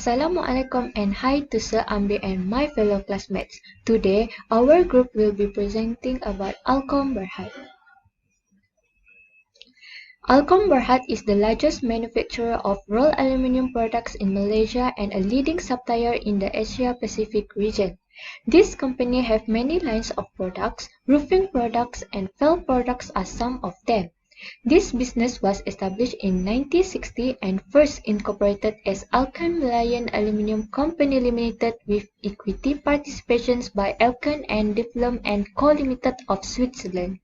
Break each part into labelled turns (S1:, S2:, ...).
S1: Assalamualaikum and hi to Sir Ambi and my fellow classmates. Today, our group will be presenting about Alcom Berhad. Alcom Berhad is the largest manufacturer of rolled aluminium products in Malaysia and a leading supplier in the Asia-Pacific region. This company has many lines of products. Roofing products and valve products are some of them. This business was established in 1960 and first incorporated as Alcom Malayan Aluminium Company Limited with equity participations by Alcom and Development and Co Limited of Switzerland.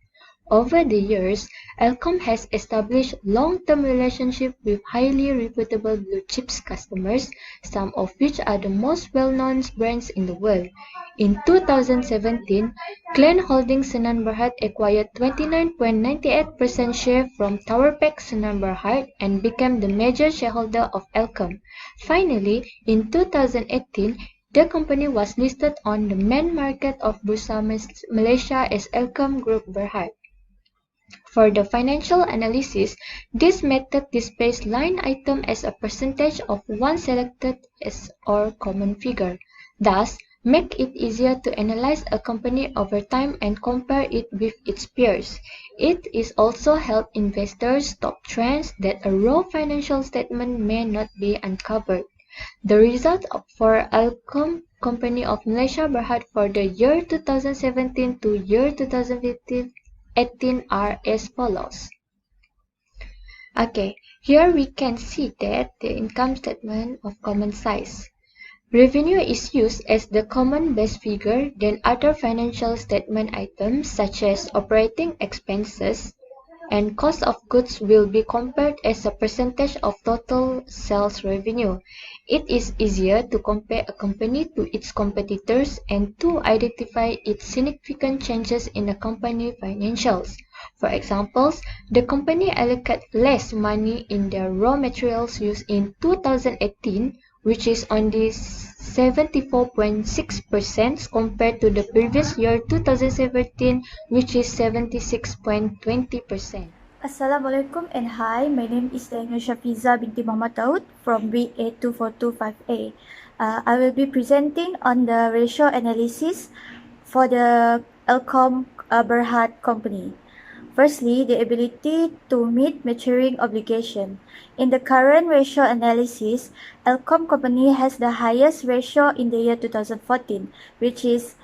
S1: Over the years, Alcom has established long-term relationships with highly reputable blue-chip customers, some of which are the most well-known brands in the world. In 2017, Clan Holdings Senan Berhad acquired 29.98% share from Towerpack Senan Berhad and became the major shareholder of Alcom. Finally, in 2018, the company was listed on the main market of Bursa Malaysia as Alcom Group Berhad. For the financial analysis, this method displays line item as a percentage of one selected as or common figure. Thus, make it easier to analyze a company over time and compare it with its peers. It is also help investors stop trends that a raw financial statement may not be uncovered. The result for Alcom Company of Malaysia Berhad for the year 2017 to year 2018 are as follows. Okay, here we can see that the income statement of common size. Revenue is used as the common base figure, then other financial statement items such as operating expenses and cost of goods will be compared as a percentage of total sales revenue. It is easier to compare a company to its competitors and to identify its significant changes in a company financials. For examples, the company allocated less money in their raw materials used in 2018, which is only 74.6% compared to the previous year 2017, which is 76.20%.
S2: Assalamualaikum and hi, my name is Dyg Nur Syafiza binti Muhammad Daud from Week A2425A. I will be presenting on the ratio analysis for the Alcom Berhad company. Firstly, the ability to meet maturing obligation. In the current ratio analysis, Alcom company has the highest ratio in the year 2014, which is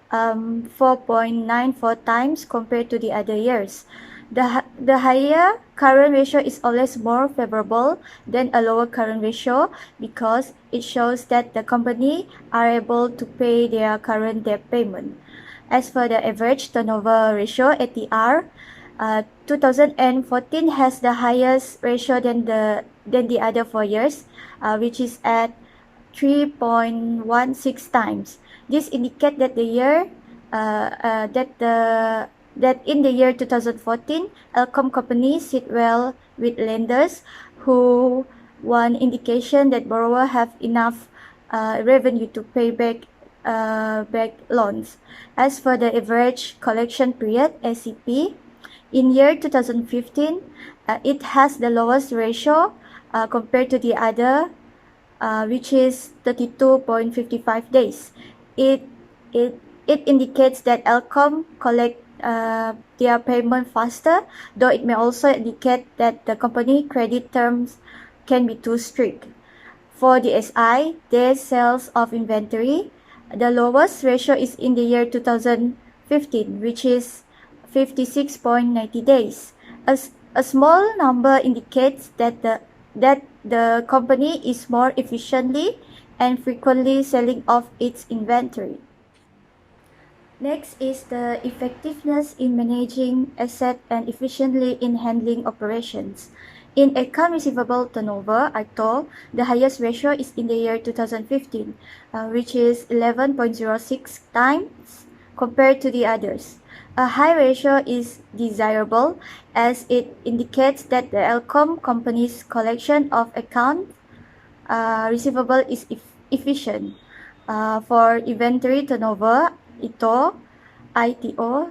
S2: 4.94 times compared to the other years. The higher current ratio is always more favorable than a lower current ratio because it shows that the company are able to pay their current debt payment. As for the average turnover ratio, ATR, 2014 has the highest ratio than the other 4 years, which is at 3.16 times. This indicates that that in the year 2014, Alcom company sit well with lenders who want indication that borrower have enough revenue to pay back loans. As for the average collection period, ACP, in year 2015, it has the lowest ratio compared to the other, which is 32.55 days. It indicates that Alcom collect their payment faster, though it may also indicate that the company credit terms can be too strict. For the SI, days sales of inventory, the lowest ratio is in the year 2015, which is 56.90 days. A small number indicates that the company is more efficiently and frequently selling off its inventory. Next is the effectiveness in managing asset and efficiently in handling operations. In account receivable turnover, ITO, the highest ratio is in the year 2015, which is 11.06 times compared to the others. A high ratio is desirable as it indicates that the Alcom company's collection of account receivable is efficient. For inventory turnover, ITO,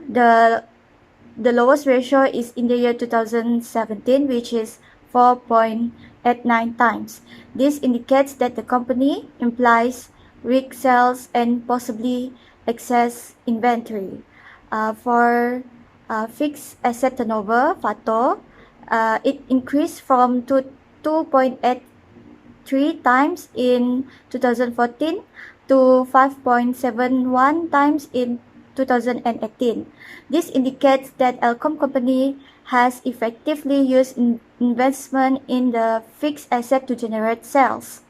S2: the lowest ratio is in the year 2017, which is 4.89 times. This indicates that the company implies weak sales and possibly excess inventory. For fixed asset turnover, FATO, it increased from 2.83 times in 2014 to 5.71 times in 2018. This indicates that Alcom company has effectively used investment in the fixed asset to generate sales.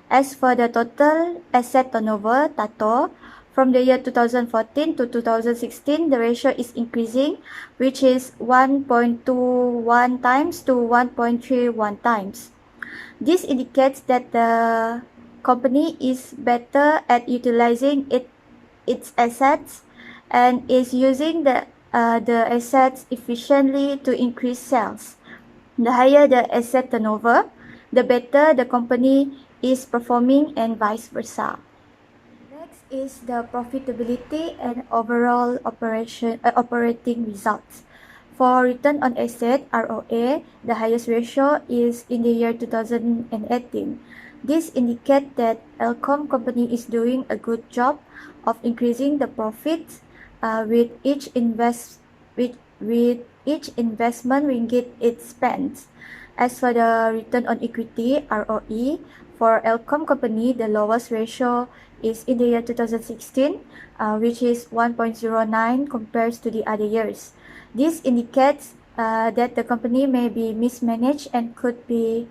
S2: As for the total asset turnover, TATO, from the year 2014 to 2016, the ratio is increasing, which is 1.21 times to 1.31 times. This indicates that the company is better at utilizing its assets and is using the assets efficiently to increase sales. The higher the asset turnover, the better the company is performing and vice versa. Next is the profitability and overall operating results. For return on asset (ROA), the highest ratio is in the year 2018. This indicates that Alcom company is doing a good job of increasing the profits with each investment ringgit it spends. As for the return on equity (ROE), for Alcom company, the lowest ratio is in the year 2016, which is 1.09 compared to the other years. This indicates that the company may be mismanaged and could be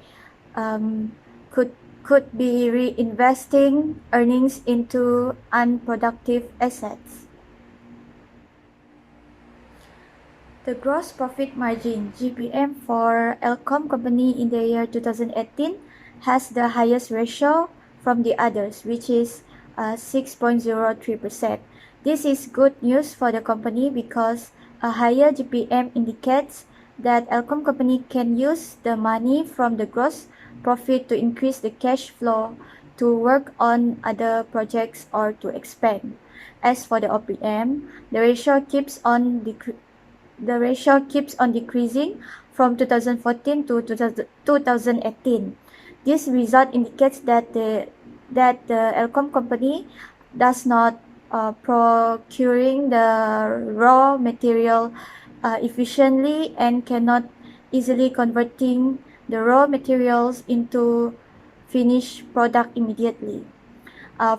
S2: reinvesting earnings into unproductive assets. The gross profit margin (GPM) for Alcom company in the year 2018 has the highest ratio from the others, which is 6.03%. This is good news for the company because a higher GPM indicates that Alcom company can use the money from the gross profit to increase the cash flow to work on other projects or to expand. As for the OPM, the ratio keeps on decreasing from 2014 to 2018. This result indicates that the Alcom company does not procuring the raw material efficiently and cannot easily converting the raw materials into finished product immediately.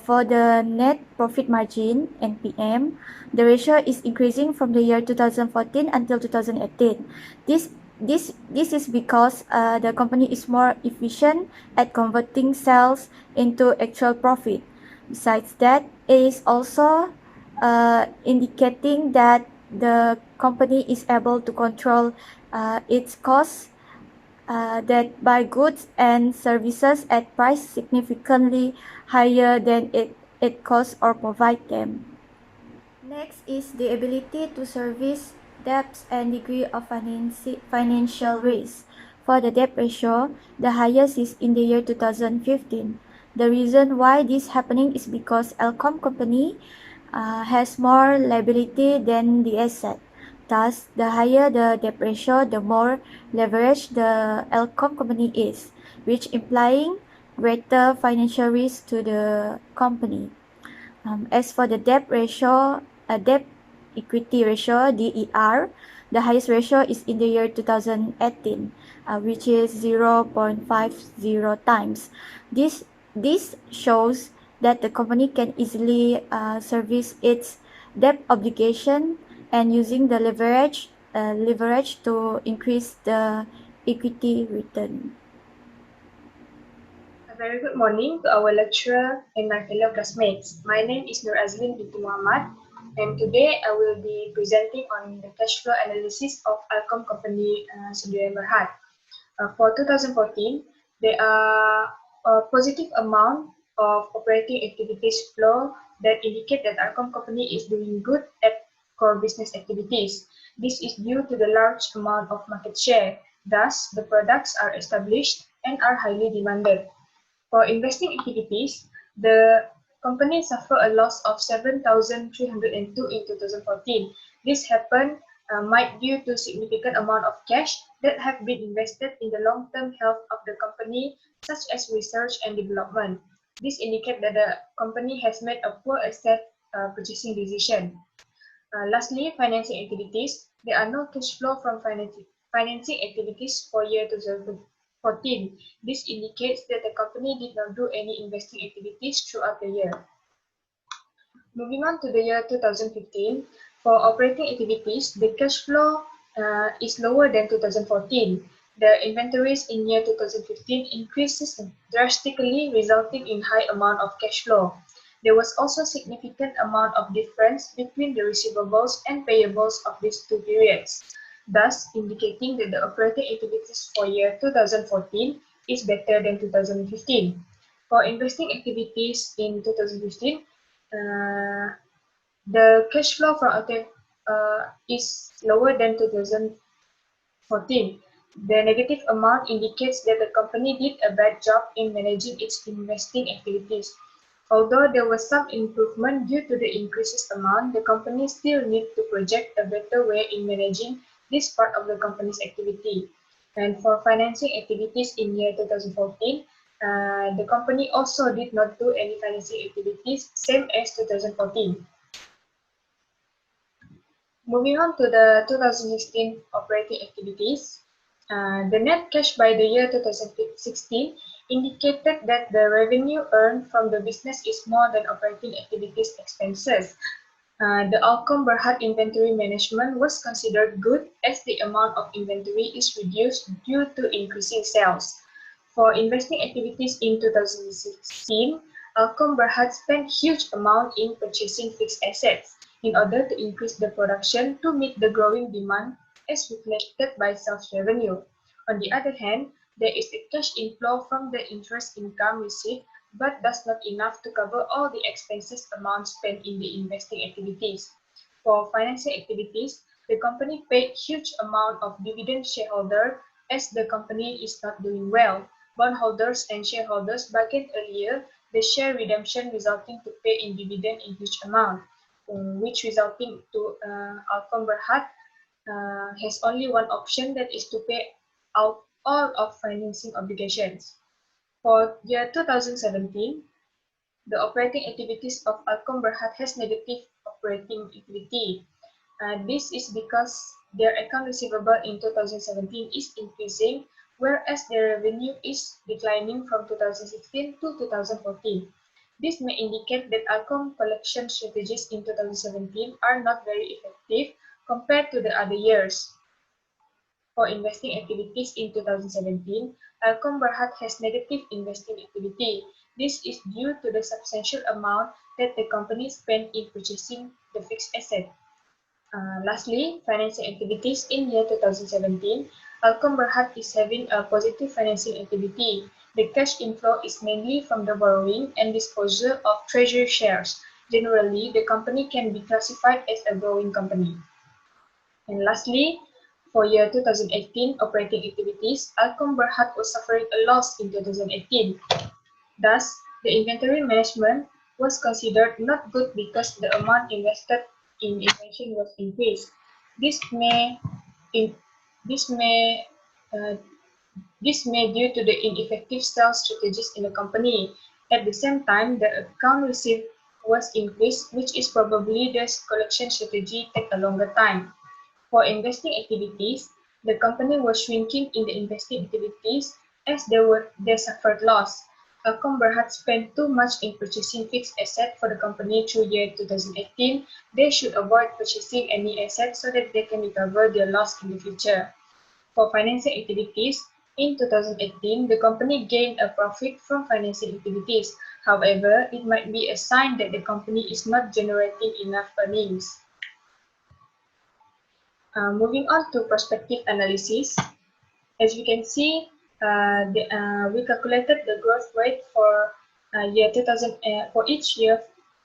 S2: For the net profit margin (NPM), the ratio is increasing from the year 2014 until 2018. This is because the company is more efficient at converting sales into actual profit. Besides that, it is also indicating that the company is able to control its costs that buy goods and services at price significantly higher than it costs or provide them. Next is the ability to service debts and degree of financial risk. For the debt ratio, the highest is in the year 2015. The reason why this is happening is because Alcom company has more liability than the asset. Thus, the higher the debt ratio, the more leveraged the Alcom company is, which implying greater financial risk to the company. As for the debt ratio, debt equity ratio (DER), the highest ratio is in the year 2018, which is 0.50 times. This shows that the company can easily service its debt obligation and using the leverage to increase the equity return.
S3: A very good morning to our lecturer and my fellow classmates. My name is Nurazlin binti Muhammad, and today I will be presenting on the cash flow analysis of Alcom company Sdn Berhad. For 2014, there are a positive amount of operating activities flow that indicate that Alcom company is doing good at core business activities. This is due to the large amount of market share. Thus, the products are established and are highly demanded. For investing activities, the company suffered a loss of 7,302 in 2014. This happened might due to significant amount of cash that have been invested in the long-term health of the company, such as research and development. This indicates that the company has made a poor asset purchasing decision. Lastly, financing activities. There are no cash flow from financing activities for year 2014. This indicates that the company did not do any investing activities throughout the year. Moving on to the year 2015, for operating activities, the cash flow is lower than 2014. The inventories in year 2015 increases drastically, resulting in high amount of cash flow. There was also significant amount of difference between the receivables and payables of these two periods, thus indicating that the operating activities for year 2014 is better than 2015. For investing activities in 2015, the cash flow from is lower than 2014. The negative amount indicates that the company did a bad job in managing its investing activities. Although there was some improvement due to the increased amount, the company still needs to project a better way in managing this part of the company's activity. And for financing activities in year 2014, the company also did not do any financing activities, same as 2014. Moving on to the 2016 operating activities, the net cash by the year 2016 indicated that the revenue earned from the business is more than operating activities expenses. The Alcom Berhad inventory management was considered good as the amount of inventory is reduced due to increasing sales. For investing activities in 2016, Alcom Berhad spent huge amount in purchasing fixed assets in order to increase the production to meet the growing demand as reflected by sales revenue. On the other hand, there is a cash inflow from the interest income received, but that's not enough to cover all the expenses amount spent in the investing activities. For financing activities, the company paid huge amount of dividend shareholder as the company is not doing well. Bondholders and shareholders bargained earlier the share redemption resulting to pay in dividend in huge amount, which resulting to Alcom Berhad has only one option, that is to pay out all of financing obligations. For year 2017, the operating activities of Alcom Berhad has negative operating activity. This is because their account receivable in 2017 is increasing, whereas their revenue is declining from 2016 to 2014. This may indicate that Alcom collection strategies in 2017 are not very effective compared to the other years. For investing activities in 2017, Alcom Berhad has negative investing activity. This is due to the substantial amount that the company spent in purchasing the fixed asset. Lastly, financing activities in year 2017, Alcom Berhad is having a positive financing activity. The cash inflow is mainly from the borrowing and disposal of treasury shares. Generally, the company can be classified as a growing company. And lastly, for year 2018 operating activities, Alcom Berhad was suffering a loss in 2018. Thus, the inventory management was considered not good because the amount invested in invention was increased. This may due to the ineffective sales strategies in the company. At the same time, the account received was increased, which is probably the collection strategy take a longer time. For investing activities, the company was shrinking in the investing activities as they suffered loss. Alcom Berhad spent too much in purchasing fixed assets for the company through year 2018. They should avoid purchasing any assets so that they can recover their loss in the future. For financing activities, in 2018, the company gained a profit from financing activities. However, it might be a sign that the company is not generating enough earnings. Moving on to prospective analysis, as you can see, we calculated the growth rate for year 2000 for each year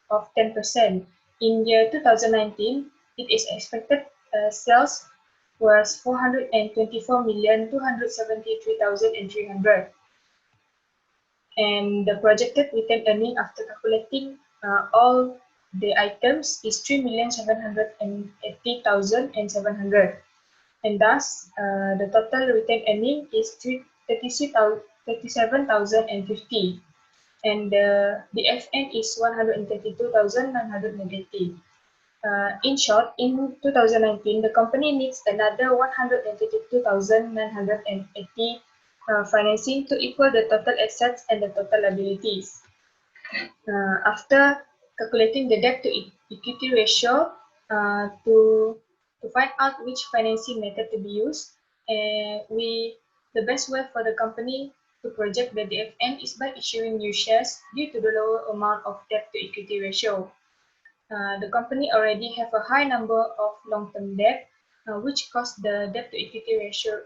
S3: of 10%. In year 2019, it is expected sales was 424,273,300, and the projected retained earning after calculating all the items is 3,780,700, and thus the total retained earning is 37,050, and the FN is 132,980. In short, in 2019, the company needs another 132,980 financing to equal the total assets and the total liabilities. After calculating the debt to equity ratio to find out which financing method to be used, the best way for the company to project the DFN is by issuing new shares due to the lower amount of debt to equity ratio. The company already have a high number of long-term debt, which cause the debt to equity ratio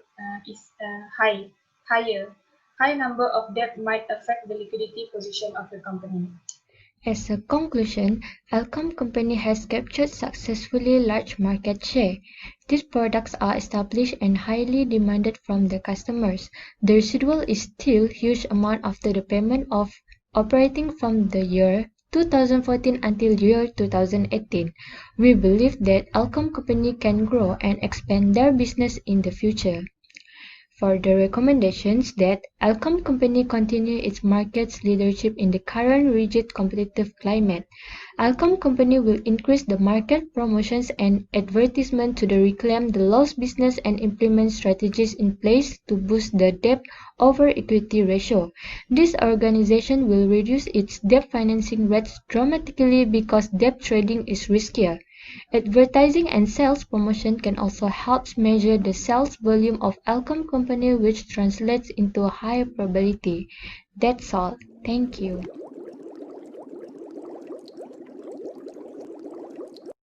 S3: is higher. High number of debt might affect the liquidity position of the company.
S1: As a conclusion, Alcom company has captured successfully large market share. These products are established and highly demanded from the customers. The residual is still huge amount after the payment of operating from the year 2014 until year 2018. We believe that Alcom company can grow and expand their business in the future. Further recommendations that Alcom company continue its market leadership in the current rigid competitive climate. Alcom company will increase the market promotions and advertisement to reclaim the lost business and implement strategies in place to boost the debt over equity ratio. This organization will reduce its debt financing rates dramatically because debt trading is riskier. Advertising and sales promotion can also help measure the sales volume of Alcom company, which translates into a higher probability. That's all. Thank you.